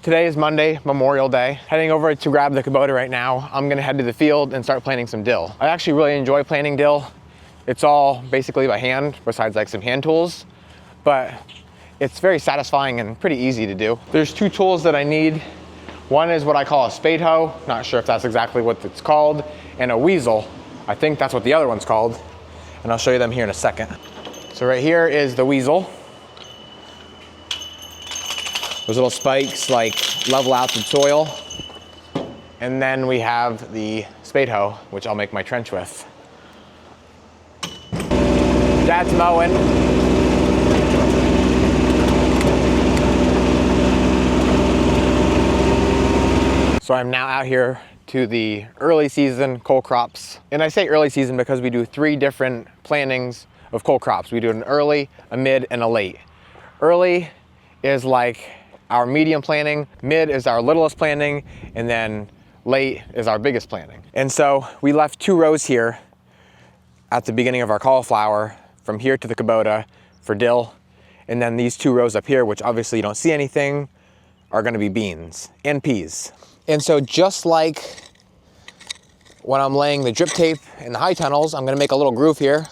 Today is Monday, Memorial Day. Heading over to grab the Kubota right now. I'm gonna head to the field and start planting some dill. I actually really enjoy planting dill. It's all basically by hand, besides like some hand tools, but it's very satisfying and pretty easy to do. There's two tools that I need. One is what I call a spade hoe, not sure if that's exactly what it's called, and a weasel. I think that's what the other one's called, and I'll show you them here in a second. So right here is the weasel. Those little spikes like level out the soil. And then we have the spade hoe, which I'll make my trench with. Dad's mowing. So I'm now out here to the early season cole crops. And I say early season because we do 3 different plantings of cole crops. We do an early, a mid, and a late. Early is like our medium planting, mid is our littlest planting, and then late is our biggest planting. And so we left 2 rows here at the beginning of our cauliflower from here to the Kubota for dill. And then these 2 rows up here, which obviously you don't see anything, are gonna be beans and peas. And so just like when I'm laying the drip tape in the high tunnels, I'm gonna make a little groove here,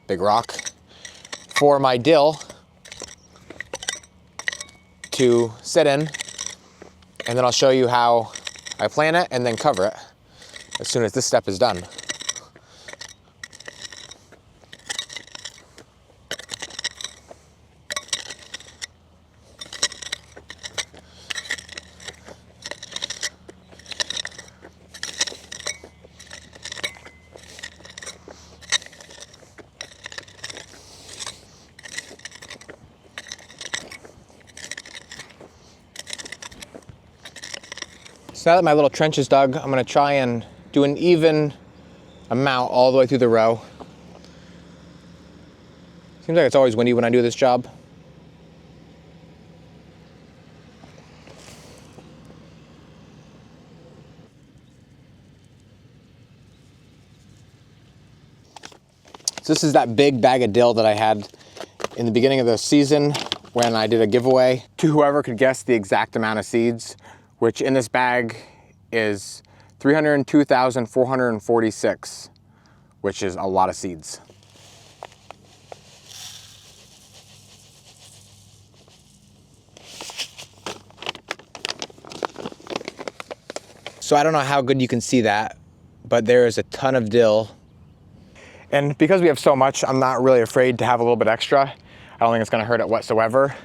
big rock, for my dill to sit in, and then I'll show you how I plant it and then cover it as soon as this step is done. So now that my little trench is dug, I'm gonna try and do an even amount all the way through the row. Seems like it's always windy when I do this job. So this is that big bag of dill that I had in the beginning of the season when I did a giveaway to whoever could guess the exact amount of seeds, which in this bag is 302,446, which is a lot of seeds. So I don't know how good you can see that, but there is a ton of dill. And because we have so much, I'm not really afraid to have a little bit extra. I don't think it's gonna hurt it whatsoever.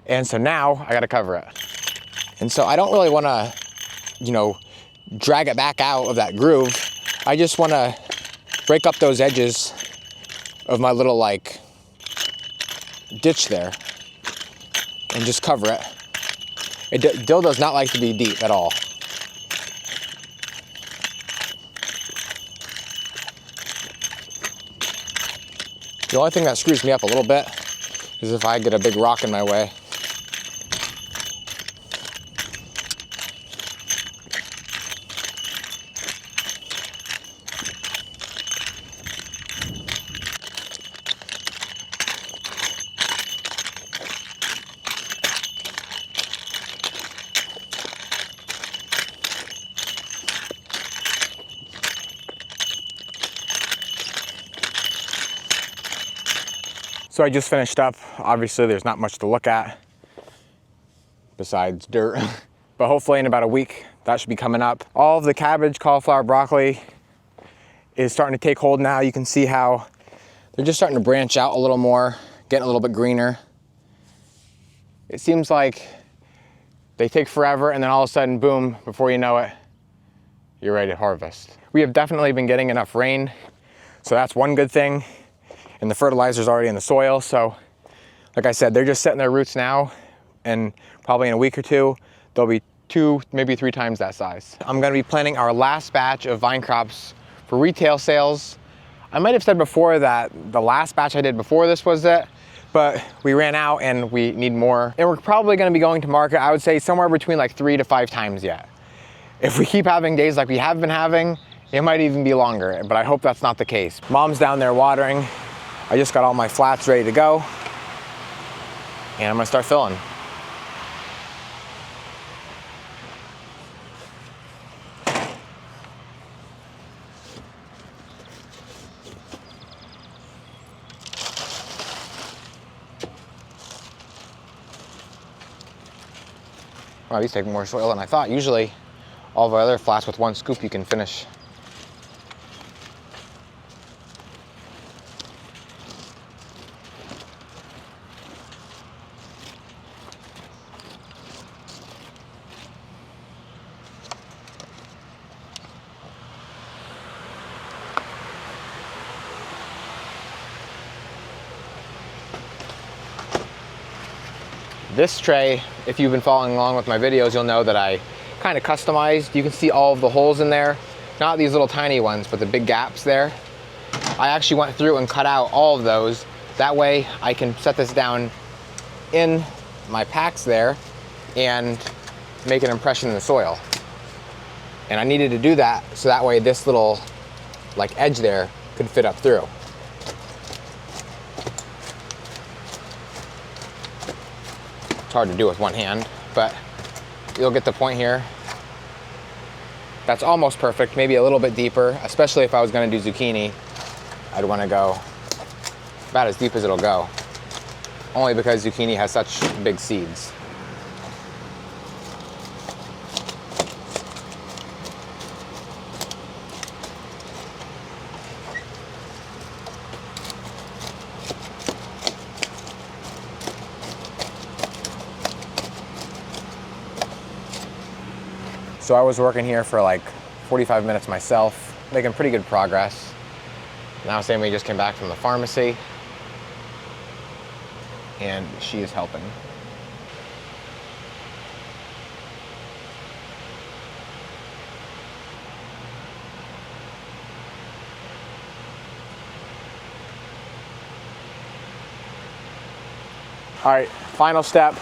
And so now I gotta cover it. And so I don't really wanna, drag it back out of that groove. I just wanna break up those edges of my little ditch there and just cover it. Dill does not like to be deep at all. The only thing that screws me up a little bit is if I get a big rock in my way. So I just finished up. Obviously there's not much to look at besides dirt, but hopefully in about a week that should be coming up. All of the cabbage, cauliflower, broccoli is starting to take hold now. You can see how they're just starting to branch out a little more, getting a little bit greener. It seems like they take forever and then all of a sudden, boom, before you know it, you're ready to harvest. We have definitely been getting enough rain, so that's one good thing. And the fertilizer's already in the soil, so like I said, they're just setting their roots now, and probably in a week or 2, they'll be 2, maybe 3 times that size. I'm gonna be planting our last batch of vine crops for retail sales. I might have said before that the last batch I did before this was it, but we ran out and we need more. And we're probably gonna be going to market, I would say somewhere between 3 to 5 times yet. If we keep having days like we have been having, it might even be longer, but I hope that's not the case. Mom's down there watering. I just got all my flats ready to go, and I'm gonna start filling. Wow, these take more soil than I thought. Usually, all of our other flats with one scoop you can finish. This tray, if you've been following along with my videos, you'll know that I kind of customized. You can see all of the holes in there. Not these little tiny ones, but the big gaps there. I actually went through and cut out all of those. That way I can set this down in my packs there and make an impression in the soil. And I needed to do that so that way this little like edge there could fit up through. Hard to do with one hand, but you'll get the point here. That's almost perfect, maybe a little bit deeper, especially if I was going to do zucchini. I'd want to go about as deep as it'll go, only because zucchini has such big seeds. So I was working here for like 45 minutes myself, making pretty good progress. Now Sammy just came back from the pharmacy and she is helping. All right, final step.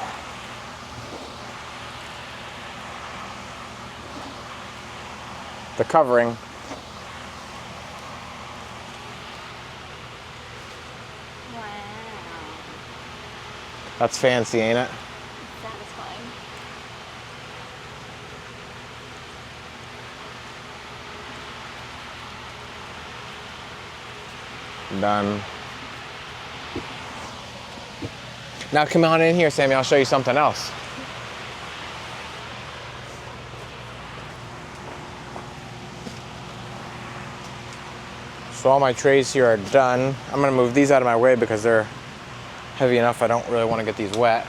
The covering. Wow. That's fancy, ain't it? Satisfying. Done. Now come on in here, Sammy, I'll show you something else. So all my trays here are done. I'm gonna move these out of my way because they're heavy enough. I don't really want to get these wet.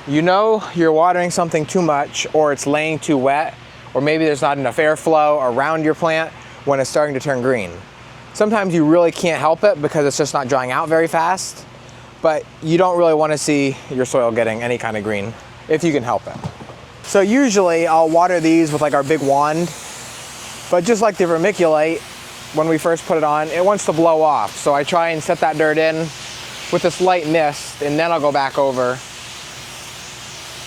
You know you're watering something too much, or it's laying too wet, or maybe there's not enough airflow around your plant when it's starting to turn green. Sometimes you really can't help it because it's just not drying out very fast, but you don't really want to see your soil getting any kind of green if you can help it. So usually I'll water these with like our big wand. But just like the vermiculite, when we first put it on, it wants to blow off. So I try and set that dirt in with this light mist, and then I'll go back over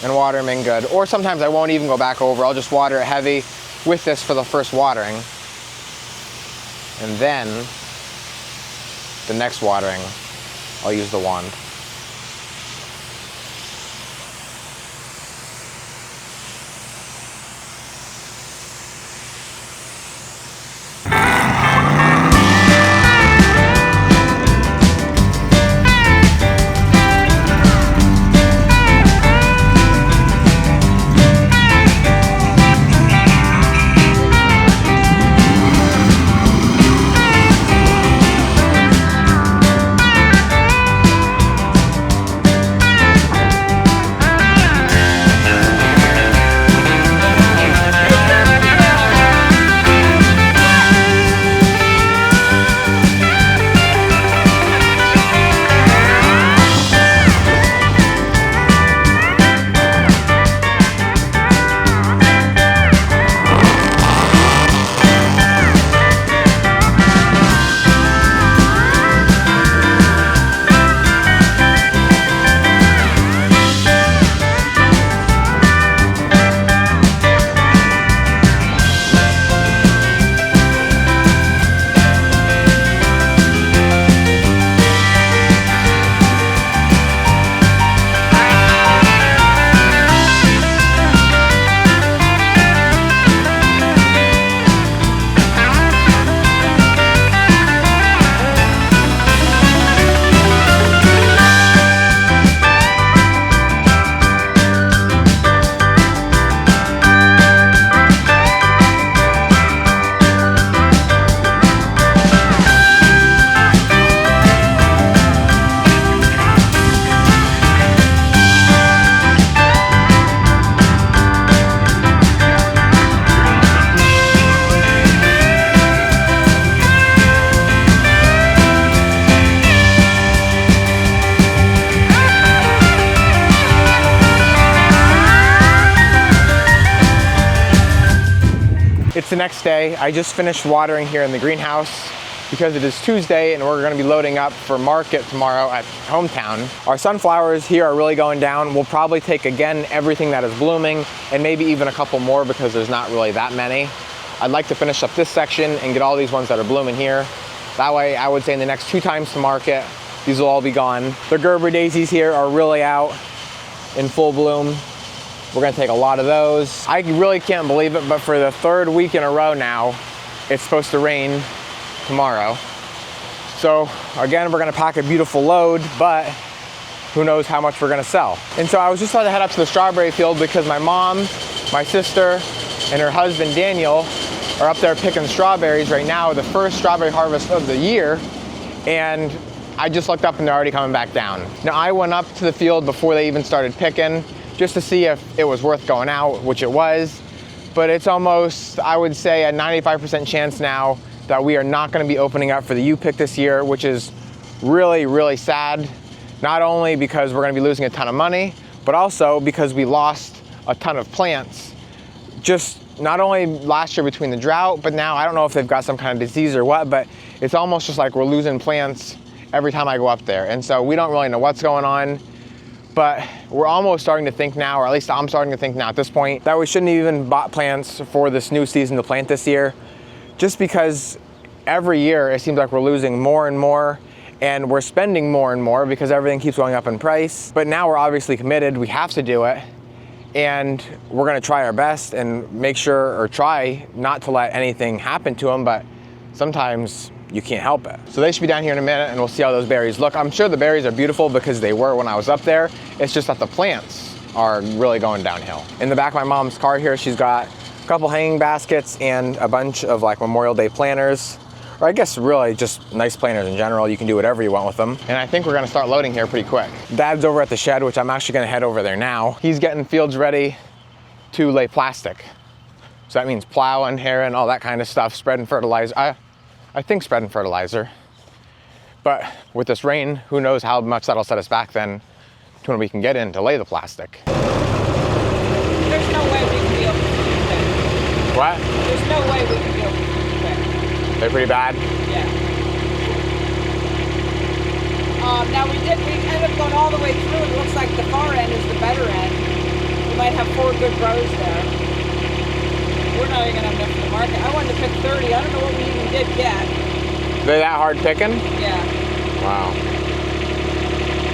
and water them in good. Or sometimes I won't even go back over. I'll just water it heavy with this for the first watering. And then the next watering, I'll use the wand. It's the next day. I just finished watering here in the greenhouse because it is Tuesday and we're gonna be loading up for market tomorrow at hometown. Our sunflowers here are really going down. We'll probably take again everything that is blooming and maybe even a couple more because there's not really that many. I'd like to finish up this section and get all these ones that are blooming here. That way I would say in the next 2 times to market, these will all be gone. The Gerber daisies here are really out in full bloom. We're gonna take a lot of those. I really can't believe it, but for the 3rd week in a row now, it's supposed to rain tomorrow. So again, we're gonna pack a beautiful load, but who knows how much we're gonna sell. And so I was just about to head up to the strawberry field because my mom, my sister, and her husband Daniel are up there picking strawberries right now, the first strawberry harvest of the year. And I just looked up and they're already coming back down. Now I went up to the field before they even started picking just to see if it was worth going out, which it was. But it's almost, I would say, a 95% chance now that we are not gonna be opening up for the U-pick this year, which is really, really sad. Not only because we're gonna be losing a ton of money, but also because we lost a ton of plants. Just not only last year between the drought, but now I don't know if they've got some kind of disease or what, but it's almost just like we're losing plants every time I go up there. And so we don't really know what's going on, but we're almost starting to think now, or at least I'm starting to think now at this point, that we shouldn't even bought plants for this new season to plant this year, just because every year it seems like we're losing more and more and we're spending more and more because everything keeps going up in price. But now we're obviously committed, we have to do it. And we're gonna try our best and make sure, or try not to let anything happen to them, but sometimes you can't help it. So they should be down here in a minute and we'll see how those berries look. I'm sure the berries are beautiful because they were when I was up there. It's just that the plants are really going downhill. In the back of my mom's car here, she's got a couple hanging baskets and a bunch of like Memorial Day planters, or I guess really just nice planters in general. You can do whatever you want with them. And I think we're gonna start loading here pretty quick. Dad's over at the shed, which I'm actually gonna head over there now. He's getting fields ready to lay plastic. So that means plowing, harrowing, all that kind of stuff, spreading fertilizer. I think spreading fertilizer. But with this rain, who knows how much that'll set us back then to when we can get in to lay the plastic. There's no way we can be able to do that. What? There's no way we can be able to do that. They're pretty bad? Yeah. Now we ended up going all the way through. It looks like the far end is the better end. We might have 4 good rows there. We're not even gonna have enough for the market. I wanted to pick 30. I don't know what we even did get. They're that hard picking? Yeah. Wow.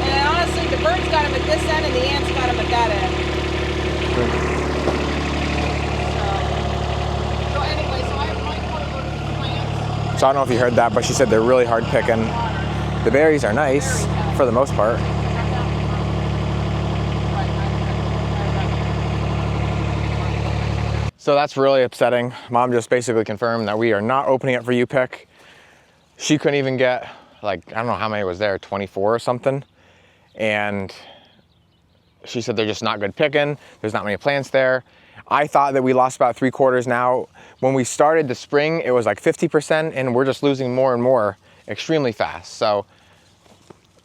And honestly, the birds got them at this end and the ants got them at that end. So anyway, so I might want to go to the plants. So I don't know if you heard that, but she said they're really hard picking. The berries are nice for the most part. So that's really upsetting. Mom just basically confirmed that we are not opening it for U-pick. She couldn't even get, like, I don't know how many was there, 24 or something. And she said they're just not good picking. There's not many plants there. I thought that we lost about 3/4 now. When we started the spring, it was like 50%, and we're just losing more and more extremely fast. So,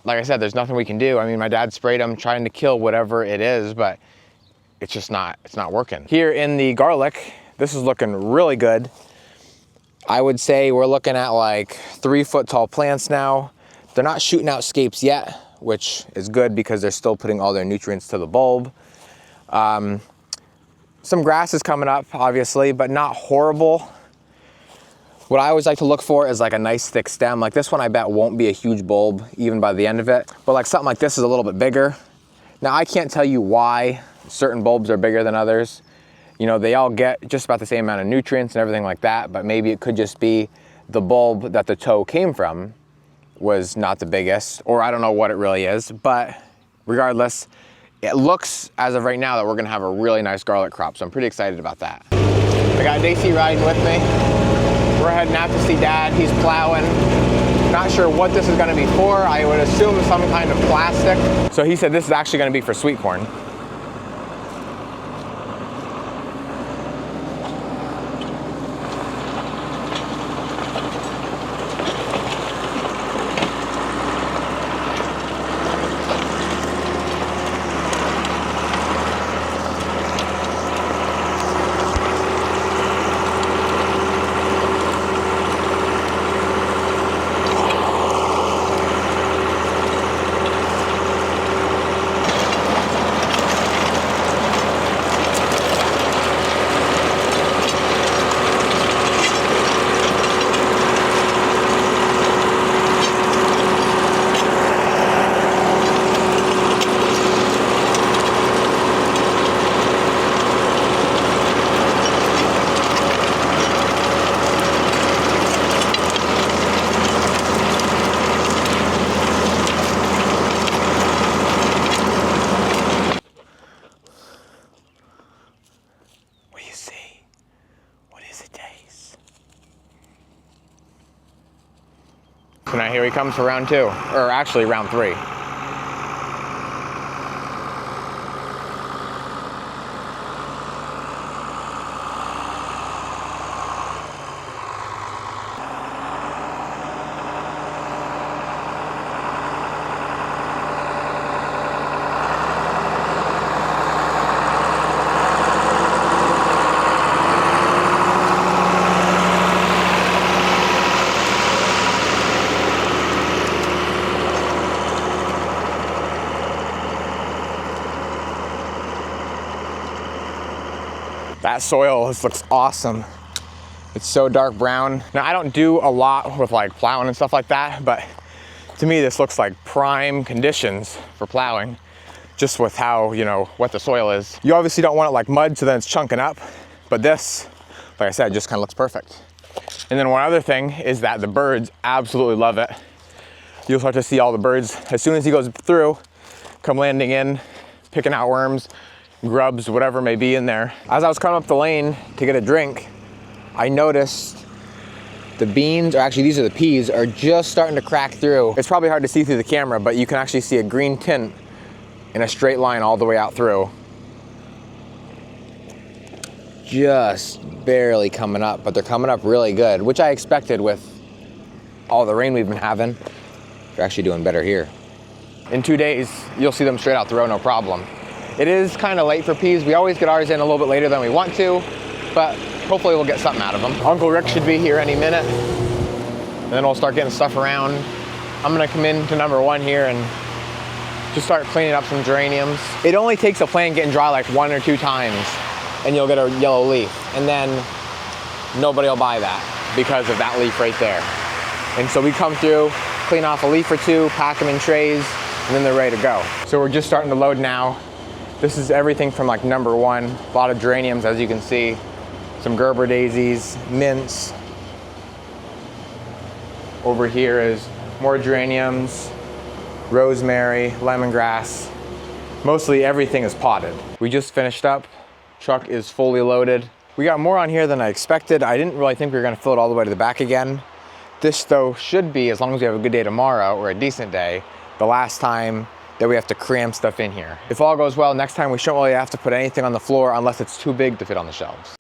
like I said, there's nothing we can do. I mean, my dad sprayed them trying to kill whatever it is, but it's just not, it's not working. Here in the garlic, this is looking really good. I would say we're looking at like 3-foot tall plants now. They're not shooting out scapes yet, which is good because they're still putting all their nutrients to the bulb. Some grass is coming up, obviously, but not horrible. What I always like to look for is like a nice thick stem. Like this one I bet won't be a huge bulb even by the end of it, but like something like this is a little bit bigger. Now I can't tell you why certain bulbs are bigger than others. You know, they all get just about the same amount of nutrients and everything like that, but maybe it could just be the bulb that the toe came from was not the biggest, or I don't know what it really is, but regardless, it looks as of right now that we're gonna have a really nice garlic crop, so I'm pretty excited about that. I got Daisy riding with me. We're heading out to see Dad, he's plowing. Not sure what this is gonna be for. I would assume some kind of plastic. So he said this is actually gonna be for sweet corn. So now here he comes for round 2, or actually round 3. That soil looks awesome. It's so dark brown. Now I don't do a lot with like plowing and stuff like that, but to me this looks like prime conditions for plowing, just with how, you know, wet the soil is. You obviously don't want it like mud, so then it's chunking up, but this, like I said, just kind of looks perfect. And then one other thing is that the birds absolutely love it. You'll start to see all the birds, as soon as he goes through, come landing in, picking out worms, grubs, whatever may be in there. As I was coming up the lane to get a drink, I noticed the beans, or actually these are the peas, are just starting to crack through. It's probably hard to see through the camera, but you can actually see a green tint in a straight line all the way out through. Just barely coming up, but they're coming up really good, which I expected with all the rain we've been having. They're actually doing better here. In 2 days, you'll see them straight out the row, no problem. It is kind of late for peas. We always get ours in a little bit later than we want to, but hopefully we'll get something out of them. Uncle Rick should be here any minute, and then we'll start getting stuff around. I'm gonna come into number 1 here and just start cleaning up some geraniums. It only takes a plant getting dry like 1 or 2 times, and you'll get a yellow leaf, and then nobody will buy that because of that leaf right there. And so we come through, clean off a leaf or 2, pack them in trays, and then they're ready to go. So we're just starting to load now. This is everything from like number 1, a lot of geraniums, as you can see, some Gerber daisies, mints. Over here is more geraniums, rosemary, lemongrass. Mostly everything is potted. We just finished up. Truck is fully loaded. We got more on here than I expected. I didn't really think we were gonna fill it all the way to the back again. This though should be, as long as we have a good day tomorrow or a decent day, the last time that we have to cram stuff in here. If all goes well, next time we shouldn't really have to put anything on the floor unless it's too big to fit on the shelves.